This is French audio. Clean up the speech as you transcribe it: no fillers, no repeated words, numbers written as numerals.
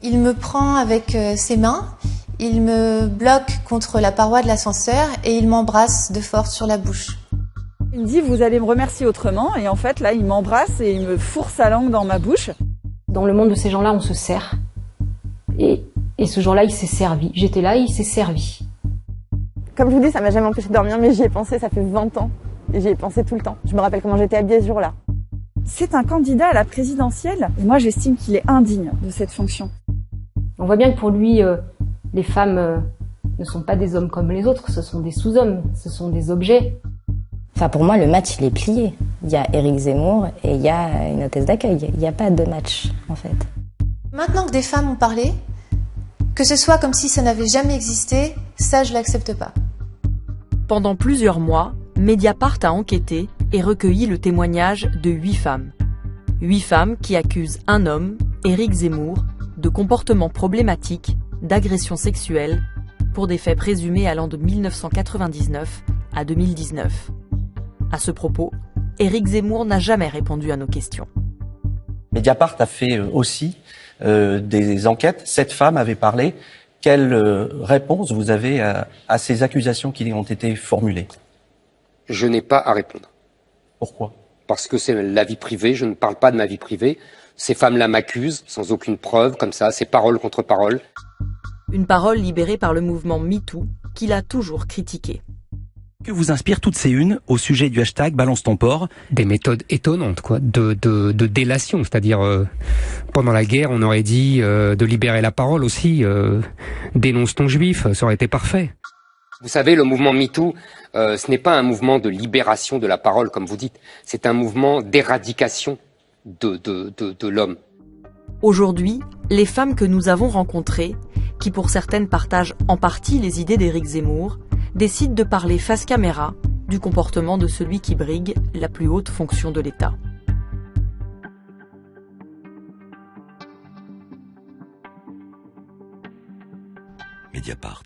Il me prend avec ses mains, il me bloque contre la paroi de l'ascenseur et il m'embrasse de force sur la bouche. Il me dit « vous allez me remercier autrement » et en fait là il m'embrasse et il me fourre sa langue dans ma bouche. Dans le monde de ces gens-là, on se sert. Et ce jour-là, il s'est servi. J'étais là et il s'est servi. Comme je vous dis, ça m'a jamais empêché de dormir, mais j'y ai pensé, ça fait 20 ans. Et j'y ai pensé tout le temps. Je me rappelle comment j'étais habillée ce jour-là. C'est un candidat à la présidentielle et moi j'estime qu'il est indigne de cette fonction. On voit bien que pour lui, les femmes ne sont pas des hommes comme les autres, ce sont des sous-hommes, ce sont des objets. Enfin, pour moi, le match, il est plié. Il y a Éric Zemmour et il y a une hôtesse d'accueil. Il n'y a pas de match, en fait. Maintenant que des femmes ont parlé, que ce soit comme si ça n'avait jamais existé, ça je l'accepte pas. Pendant plusieurs mois, Mediapart a enquêté et recueilli le témoignage de 8 femmes. 8 femmes qui accusent un homme, Éric Zemmour, de comportements problématiques, d'agressions sexuelles, pour des faits présumés allant de 1999 à 2019. À ce propos, Éric Zemmour n'a jamais répondu à nos questions. Mediapart a fait aussi des enquêtes. 7 femmes avaient parlé. Quelle réponse vous avez à ces accusations qui ont été formulées? Je n'ai pas à répondre. Pourquoi? Parce que c'est la vie privée, je ne parle pas de ma vie privée. Ces femmes-là m'accusent, sans aucune preuve, comme ça, c'est parole contre parole. Une parole libérée par le mouvement MeToo, qu'il a toujours critiqué. Que vous inspirent toutes ces unes au sujet du hashtag Balance ton porc? Des méthodes étonnantes, quoi, de délation, c'est-à-dire pendant la guerre, on aurait dit de libérer la parole aussi, dénonce ton juif, ça aurait été parfait. Vous savez, le mouvement MeToo, ce n'est pas un mouvement de libération de la parole, comme vous dites, c'est un mouvement d'éradication de l'homme. Aujourd'hui, les femmes que nous avons rencontrées, qui pour certaines partagent en partie les idées d'Éric Zemmour, décident de parler face caméra du comportement de celui qui brigue la plus haute fonction de l'État. Mediapart.